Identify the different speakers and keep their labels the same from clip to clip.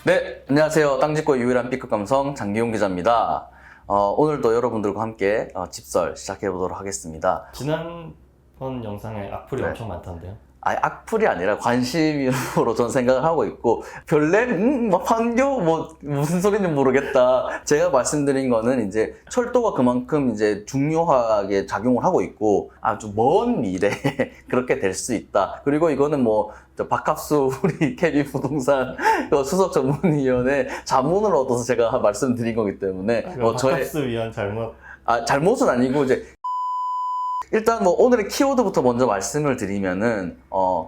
Speaker 1: 네, 안녕하세요. 땅짓고 유일한 B급 감성 장기용 기자입니다. 오늘도 여러분들과 함께 집설 시작해 보도록 하겠습니다.
Speaker 2: 지난번 영상에 악플이
Speaker 1: 네.
Speaker 2: 엄청 많던데요?
Speaker 1: 악플이 아니라 관심으로 저는 생각을 하고 있고, 별내, 판교, 무슨 소리인지 모르겠다. 제가 말씀드린 거는 이제 철도가 그만큼 이제 중요하게 작용을 하고 있고, 아주 먼 미래에 그렇게 될 수 있다. 그리고 이거는 박합수 우리 KB 부동산 수석 전문위원회 자문을 얻어서 제가 말씀드린 거기 때문에,
Speaker 2: 박합수 위원 잘못.
Speaker 1: 잘못은 아니고 이제, 일단 오늘의 키워드부터 먼저 말씀을 드리면은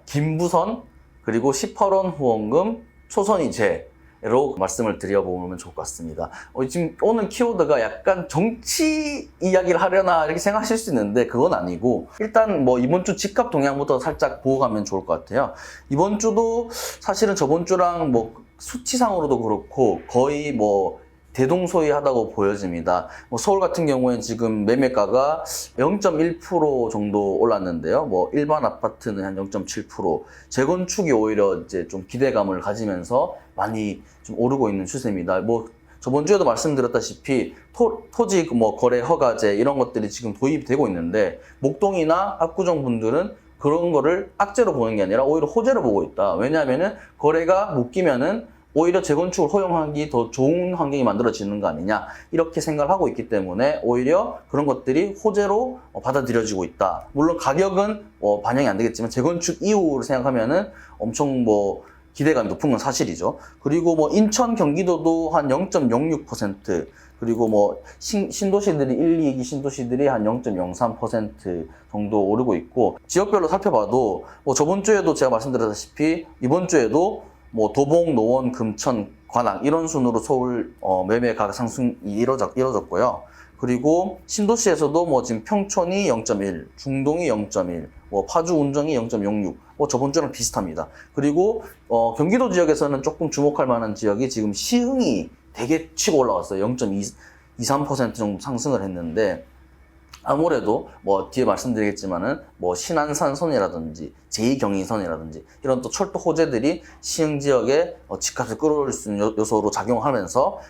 Speaker 1: 김부선 그리고 18원 후원금 초선이제로 말씀을 드려보면 좋을 것 같습니다. 지금 오늘 키워드가 약간 정치 이야기를 하려나 이렇게 생각하실 수 있는데 그건 아니고, 일단 이번 주 집값 동향부터 살짝 보고 가면 좋을 것 같아요. 이번 주도 사실은 저번 주랑 수치상으로도 그렇고 거의 대동소이하다고 보여집니다. 서울 같은 경우에는 지금 매매가가 0.1% 정도 올랐는데요. 일반 아파트는 한 0.7%, 재건축이 오히려 이제 좀 기대감을 가지면서 많이 좀 오르고 있는 추세입니다. 저번 주에도 말씀드렸다시피 토지 거래 허가제 이런 것들이 지금 도입되고 있는데, 목동이나 압구정 분들은 그런 거를 악재로 보는 게 아니라 오히려 호재로 보고 있다. 왜냐하면은 거래가 묶이면은 오히려 재건축을 허용하기 더 좋은 환경이 만들어지는 거 아니냐, 이렇게 생각을 하고 있기 때문에 오히려 그런 것들이 호재로 받아들여지고 있다. 물론 가격은 반영이 안 되겠지만 재건축 이후를 생각하면은 엄청 기대감이 높은 건 사실이죠. 그리고 인천, 경기도도 한 0.06%, 그리고 신도시들이 1, 2기 신도시들이 한 0.03% 정도 오르고 있고, 지역별로 살펴봐도 저번 주에도 제가 말씀드렸다시피 이번 주에도 도봉, 노원, 금천, 관악 이런 순으로 서울 매매 가격 상승이 이뤄졌고요. 그리고 신도시에서도 지금 평촌이 0.1, 중동이 0.1, 파주, 운정이 0.06, 저번 주랑 비슷합니다. 그리고 경기도 지역에서는 조금 주목할 만한 지역이 지금 시흥이 되게 치고 올라왔어요. 0.23% 정도 상승을 했는데, 아무래도 뒤에 말씀드리겠지만은 신안산선이라든지 제2경인선이라든지 이런 또 철도 호재들이 시흥 지역의 집값을 끌어올릴 수 있는 요소로 작용하면서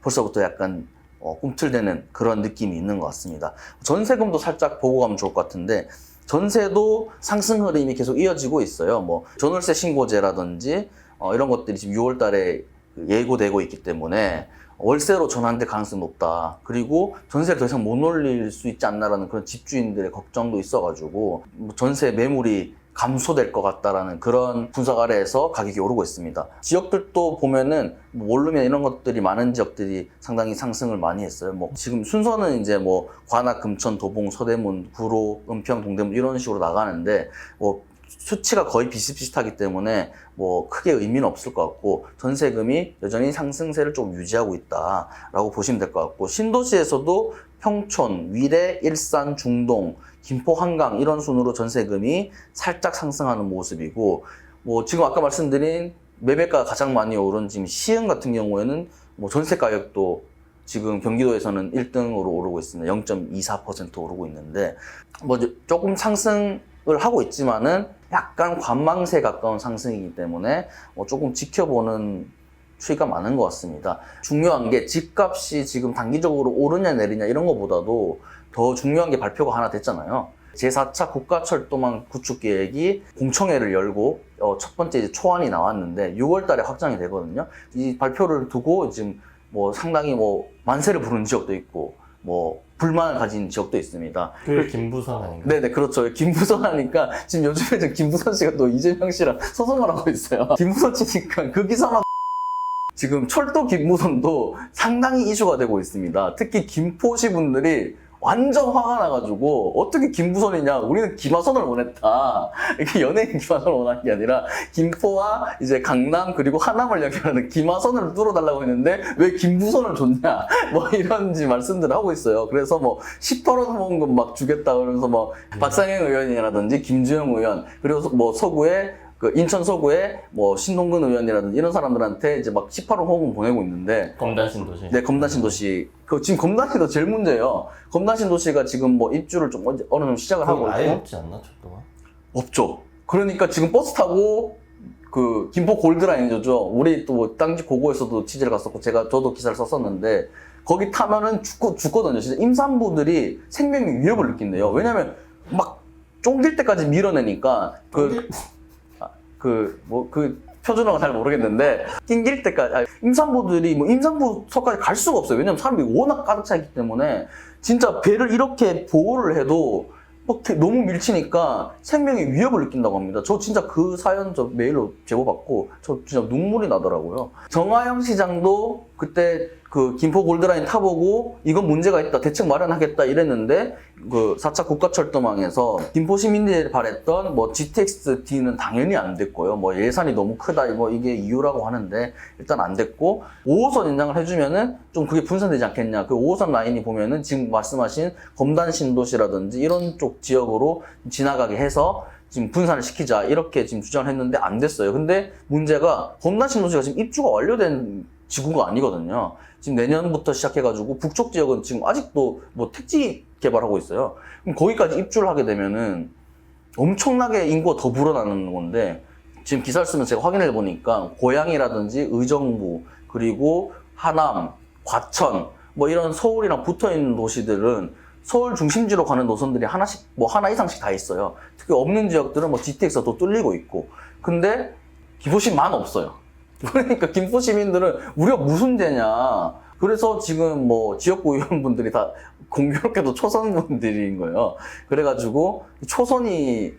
Speaker 1: 벌써부터 약간 꿈틀대는 그런 느낌이 있는 것 같습니다. 전세금도 살짝 보고 가면 좋을 것 같은데, 전세도 상승 흐름이 계속 이어지고 있어요. 전월세 신고제라든지 이런 것들이 지금 6월 달에 예고되고 있기 때문에 월세로 전환될 가능성이 높다. 그리고 전세를 더 이상 못 올릴 수 있지 않나라는 그런 집주인들의 걱정도 있어가지고 전세 매물이 감소될 것 같다라는 그런 분석 아래에서 가격이 오르고 있습니다. 지역들도 보면은 원룸이나 이런 것들이 많은 지역들이 상당히 상승을 많이 했어요. 지금 순서는 이제 관악, 금천, 도봉, 서대문, 구로, 은평, 동대문 이런 식으로 나가는데 수치가 거의 비슷비슷하기 때문에 크게 의미는 없을 것 같고, 전세금이 여전히 상승세를 좀 유지하고 있다라고 보시면 될 것 같고, 신도시에서도 평촌, 위례, 일산, 중동, 김포, 한강 이런 순으로 전세금이 살짝 상승하는 모습이고, 지금 아까 말씀드린 매매가가 가장 많이 오른 지금 시흥 같은 경우에는 전세 가격도 지금 경기도에서는 1등으로 오르고 있습니다. 0.24% 오르고 있는데, 조금 상승을 하고 있지만은 약간 관망세에 가까운 상승이기 때문에 조금 지켜보는 추이가 많은 것 같습니다. 중요한 게 집값이 지금 단기적으로 오르냐 내리냐 이런 것보다도 더 중요한 게 발표가 하나 됐잖아요. 제4차 국가철도망 구축 계획이 공청회를 열고 첫 번째 이제 초안이 나왔는데 6월 달에 확정이 되거든요. 이 발표를 두고 지금 상당히 만세를 부르는 지역도 있고 불만을 가진 지역도 있습니다.
Speaker 2: 김부선 아닌가요?
Speaker 1: 네네, 그렇죠. 김부선 하니까 지금 요즘에 김부선 씨가 또 이재명 씨랑 소송을 하고 있어요. 김부선 씨니까 그 기사만 지금 철도 김부선도 상당히 이슈가 되고 있습니다. 특히 김포시 분들이 완전 화가 나가지고, 어떻게 김부선이냐, 우리는 김하선을 원했다. 이게 연예인 김하선을 원한 게 아니라 김포와 이제 강남 그리고 하남을 연결하는 김하선을 뚫어달라고 했는데 왜 김부선을 줬냐, 이런지 말씀들을 하고 있어요. 그래서 18원 후원금 주겠다 그러면서 박상현 의원이라든지 김주영 의원, 그리고 서구에 인천 서구에 신동근 의원이라든지 이런 사람들한테 이제 18원 후원금 보내고 있는데,
Speaker 2: 검단신도시.
Speaker 1: 네, 검단신도시. 지금 검단시도 제일 문제예요. 검단신도시가 지금 입주를 좀 어느 정도 시작을 하고 있고.
Speaker 2: 아예 없지 않나, 철도가?
Speaker 1: 없죠. 그러니까 지금 버스 타고 그 김포 골드라인이죠. 우리 또 땅지 고고에서도 취재를 갔었고 저도 기사를 썼었는데 거기 타면은 죽거든요. 진짜 임산부들이 생명의 위협을 느낀대요. 왜냐면 막 쫑길 때까지 밀어내니까 그 표준어가 잘 모르겠는데 낑길 때까지 임산부들이 뭐 임산부석까지 갈 수가 없어요. 왜냐면 사람들이 워낙 가득 차 있기 때문에 진짜 배를 이렇게 보호를 해도 막 너무 밀치니까 생명의 위협을 느낀다고 합니다. 저 진짜 그 사연 저 메일로 제보받고 저 진짜 눈물이 나더라고요. 정하영 시장도 그때 그 김포 골드라인 타보고 이건 문제가 있다, 대책 마련하겠다 이랬는데 그 4차 국가철도망에서 김포 시민들이 바랬던 뭐 GTX-D는 당연히 안 됐고요. 뭐 예산이 너무 크다, 뭐 이게 이유라고 하는데 일단 안 됐고 5호선 연장을 해주면은 좀 그게 분산되지 않겠냐. 그 5호선 라인이 보면은 지금 말씀하신 검단 신도시라든지 이런 쪽 지역으로 지나가게 해서 지금 분산을 시키자 이렇게 지금 주장을 했는데 안 됐어요. 근데 문제가 검단 신도시가 지금 입주가 완료된 지구가 아니거든요. 지금 내년부터 시작해가지고 북쪽 지역은 지금 아직도 뭐 택지 개발하고 있어요. 그럼 거기까지 입주를 하게 되면은 엄청나게 인구가 더 불어나는 건데 지금 기사를 쓰면 제가 확인해 보니까 고양이라든지 의정부 그리고 하남, 과천 뭐 이런 서울이랑 붙어 있는 도시들은 서울 중심지로 가는 노선들이 하나씩 뭐 하나 이상씩 다 있어요. 특히 없는 지역들은 뭐 GTX가 또 뚫리고 있고. 근데 김포시만 없어요. 그러니까 김포 시민들은 우리가 무슨 죄냐. 그래서 지금 뭐 지역구 의원분들이 다 공교롭게도 초선분들인 거예요. 그래가지고 초선이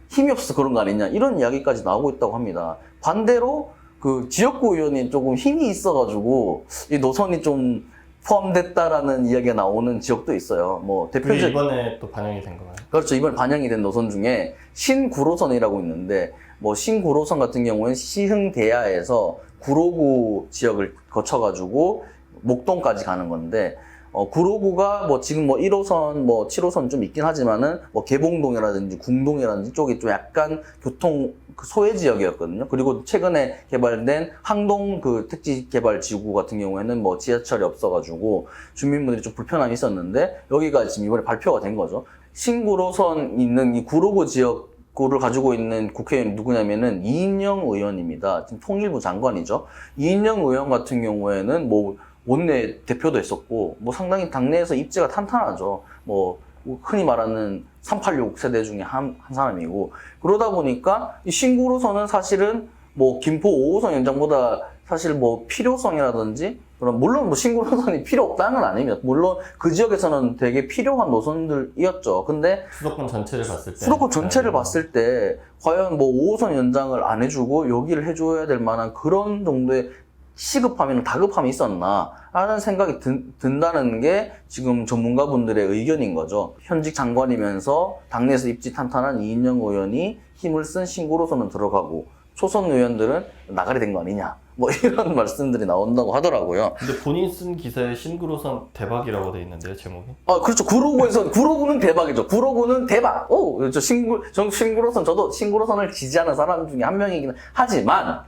Speaker 1: 힘이 없어서 그런 거 아니냐 이런 이야기까지 나오고 있다고 합니다. 반대로 그 지역구 의원이 조금 힘이 있어가지고 이 노선이 좀 포함됐다라는 이야기가 나오는 지역도 있어요. 뭐 대표적
Speaker 2: 이번에 또 반영이 된 건가요?
Speaker 1: 그렇죠. 이번 반영이 된 노선 중에 신구로선이라고 있는데 뭐 신구로선 같은 경우에는 시흥대야에서 구로구 지역을 거쳐가지고 목동까지 가는 건데 구로구가 뭐 지금 뭐 1호선 뭐 7호선 좀 있긴 하지만은 뭐 개봉동이라든지 궁동이라든지 쪽이 좀 약간 교통 그 소외 지역이었거든요. 그리고 최근에 개발된 항동 그 택지 개발 지구 같은 경우에는 뭐 지하철이 없어가지고 주민분들이 좀 불편함이 있었는데 여기가 지금 이번에 발표가 된 거죠. 신구로선 있는 이 구로구 지역구를 가지고 있는 국회의원이 누구냐면은 이인영 의원입니다. 지금 통일부 장관이죠. 이인영 의원 같은 경우에는 뭐 원내 대표도 했었고, 뭐 상당히 당내에서 입지가 탄탄하죠. 뭐 흔히 말하는 386 세대 중에 한 사람이고, 그러다 보니까 이 신구로선은 사실은 뭐 김포 5호선 연장보다 사실 뭐 필요성이라든지, 그럼 물론 뭐 신구로선이 필요 없다는 건 아닙니다. 물론 그 지역에서는 되게 필요한 노선들이었죠. 근데
Speaker 2: 수도권 전체를 봤을 때
Speaker 1: 수도권 전체를 봤을 때 과연 뭐 5호선 연장을 안 해주고 여기를 해줘야 될 만한 그런 정도의 시급함이나 다급함이 있었나 라는 생각이 든다는 게 지금 전문가분들의 의견인 거죠. 현직 장관이면서 당내에서 입지 탄탄한 이인영 의원이 힘을 쓴 신구로선은 들어가고 초선 의원들은 나가리 된 거 아니냐 뭐 이런 말씀들이 나온다고 하더라고요.
Speaker 2: 근데 본인 쓴 기사에 신구로선 대박이라고 돼 있는데요, 제목이?
Speaker 1: 그렇죠. 구로구는 대박이죠. 구로구는 대박. 저 신구로선, 저도 신구로선을 지지하는 사람 중에 한 명이긴 하지만,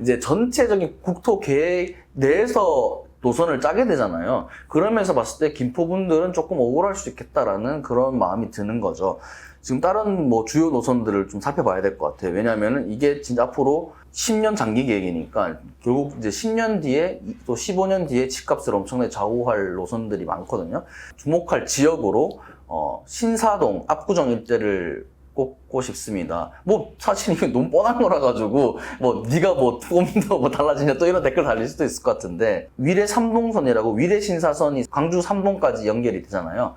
Speaker 1: 이제 전체적인 국토 계획 내에서 노선을 짜게 되잖아요. 그러면서 봤을 때 김포분들은 조금 억울할 수 있겠다라는 그런 마음이 드는 거죠. 지금 다른 뭐 주요 노선들을 좀 살펴봐야 될 것 같아요. 왜냐면은 이게 진짜 앞으로 10년 장기 계획이니까 결국 이제 10년 뒤에 또 15년 뒤에 집값을 엄청나게 좌우할 노선들이 많거든요. 주목할 지역으로 신사동, 압구정 일대를 꼽고 싶습니다. 뭐 사실 이게 너무 뻔한 거라 가지고 뭐 네가 뭐 조금 더 뭐 달라지냐 또 이런 댓글 달릴 수도 있을 것 같은데 위례 삼동선이라고 위례 신사선이 광주 삼동까지 연결이 되잖아요.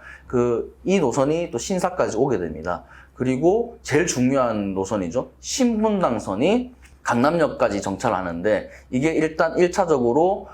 Speaker 1: 이 노선이 또 신사까지 오게 됩니다. 그리고 제일 중요한 노선이죠. 신분당선이 강남역까지 정차하는데 이게 일단 1차적으로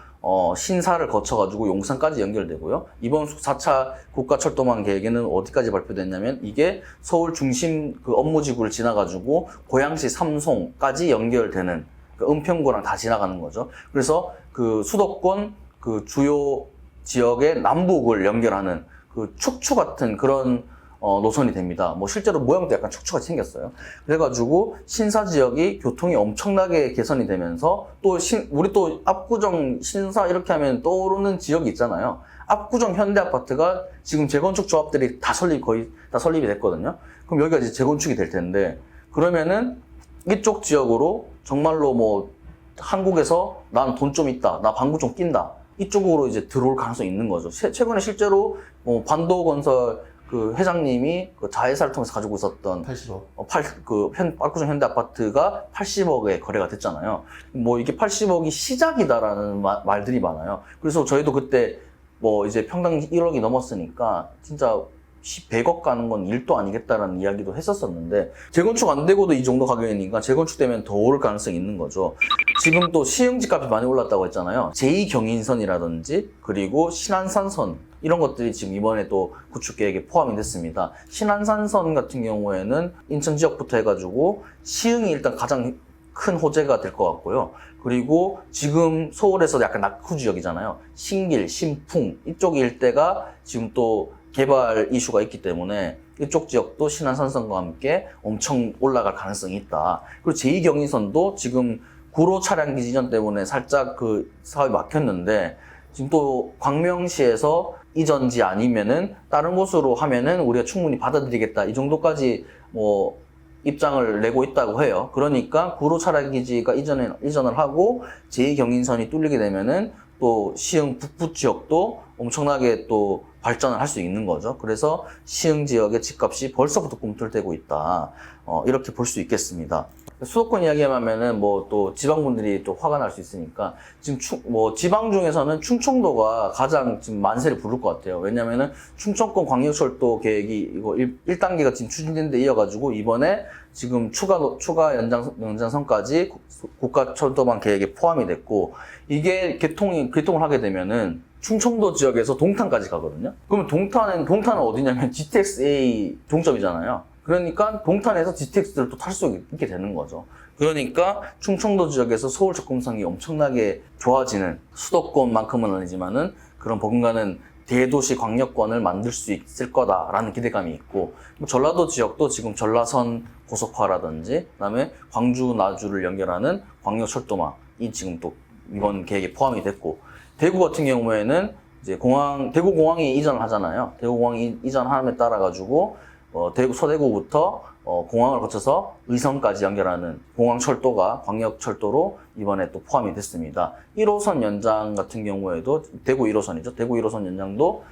Speaker 1: 신사를 거쳐가지고 용산까지 연결되고요. 이번 4차 국가철도망 계획에는 어디까지 발표됐냐면 이게 서울 중심 그 업무지구를 지나가지고 고양시 삼송까지 연결되는 그 은평구랑 다 지나가는 거죠. 그래서 그 수도권 그 주요 지역의 남북을 연결하는 그 척추 같은 그런 노선이 됩니다. 뭐 실제로 모양도 약간 척추가 생겼어요. 그래가지고 신사 지역이 교통이 엄청나게 개선이 되면서 또 우리 또 압구정, 신사 이렇게 하면 떠오르는 지역이 있잖아요. 압구정 현대아파트가 지금 재건축 조합들이 거의 다 설립이 됐거든요. 그럼 여기가 이제 재건축이 될 텐데 그러면은 이쪽 지역으로 정말로 뭐 한국에서 난 돈 좀 있다, 나 방구 좀 낀다, 이쪽으로 이제 들어올 가능성이 있는 거죠. 최근에 실제로 뭐 반도건설 그 회장님이 그 자회사를 통해서 가지고 있었던
Speaker 2: 80억.
Speaker 1: 압구정 현대 아파트가 80억에 거래가 됐잖아요. 뭐 이게 80억이 시작이다라는 말들이 많아요. 그래서 저희도 그때 뭐 이제 평당 1억이 넘었으니까 진짜 100억 가는 건 일도 아니겠다라는 이야기도 했었었는데, 재건축 안 되고도 이 정도 가격이니까 재건축되면 더 오를 가능성이 있는 거죠. 지금 또 시흥지 값이 많이 올랐다고 했잖아요. 제2경인선이라든지 그리고 신안산선, 이런 것들이 지금 이번에 또 구축 계획에 포함이 됐습니다. 신안산선 같은 경우에는 인천 지역부터 해가지고 시흥이 일단 가장 큰 호재가 될 것 같고요. 그리고 지금 서울에서 약간 낙후 지역이잖아요. 신길, 신풍 이쪽 일대가 지금 또 개발 이슈가 있기 때문에 이쪽 지역도 신안산선과 함께 엄청 올라갈 가능성이 있다. 그리고 제2경인선도 지금 구로 차량기지 이전 때문에 살짝 그 사업이 막혔는데, 지금 또 광명시에서 이전지 아니면은 다른 곳으로 하면은 우리가 충분히 받아들이겠다, 이 정도까지 뭐 입장을 내고 있다고 해요. 그러니까 구로 차량기지가 이전을 하고 제2경인선이 뚫리게 되면은 또 시흥 북부 지역도 엄청나게 또 발전을 할 수 있는 거죠. 그래서 시흥 지역의 집값이 벌써부터 꿈틀대고 있다. 이렇게 볼 수 있겠습니다. 수도권 이야기하면은 뭐 또 지방분들이 또 화가 날 수 있으니까, 지금 뭐 지방 중에서는 충청도가 가장 지금 만세를 부를 것 같아요. 왜냐면은 충청권 광역철도 계획이 이거 1단계가 지금 추진된 데 이어가지고 이번에 지금 추가 연장선까지 국가철도망 계획에 포함이 됐고, 이게 개통을 하게 되면은 충청도 지역에서 동탄까지 가거든요. 그러면 동탄은 어디냐면 GTX-A 종점이잖아요. 그러니까 동탄에서 GTX를 또 탈 수 있게 되는 거죠. 그러니까 충청도 지역에서 서울 접근성이 엄청나게 좋아지는, 수도권만큼은 아니지만은 그런 버금가는 대도시 광역권을 만들 수 있을 거다라는 기대감이 있고, 전라도 지역도 지금 전라선 고속화라든지 그다음에 광주 나주를 연결하는 광역철도망이 지금 또 이번 계획에 포함이 됐고, 대구 같은 경우에는 이제 대구 공항이 이전을 하잖아요. 대구 공항이 이전함에 따라 가지고 서대구부터 공항을 거쳐서 의성까지 연결하는 공항철도가 광역철도로 이번에 또 포함이 됐습니다. 1호선 연장 같은 경우에도 대구 1호선이죠. 대구 1호선 연장도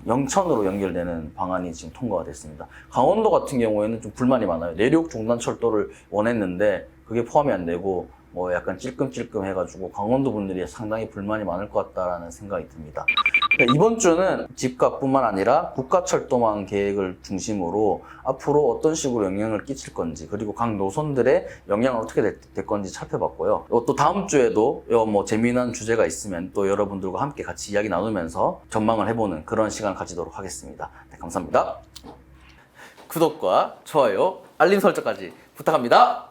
Speaker 1: 영천으로 연결되는 방안이 지금 통과가 됐습니다. 강원도 같은 경우에는 좀 불만이 많아요. 내륙 종단철도를 원했는데 그게 포함이 안 되고 뭐 약간 찔끔찔끔 해가지고 강원도 분들이 상당히 불만이 많을 것 같다라는 생각이 듭니다. 이번 주는 집값뿐만 아니라 국가철도망 계획을 중심으로 앞으로 어떤 식으로 영향을 끼칠 건지, 그리고 각 노선들의 영향은 어떻게 될 건지 살펴봤고요. 또 다음 주에도 뭐 재미난 주제가 있으면 또 여러분들과 함께 같이 이야기 나누면서 전망을 해보는 그런 시간을 가지도록 하겠습니다. 네, 감사합니다. 구독과 좋아요, 알림 설정까지 부탁합니다.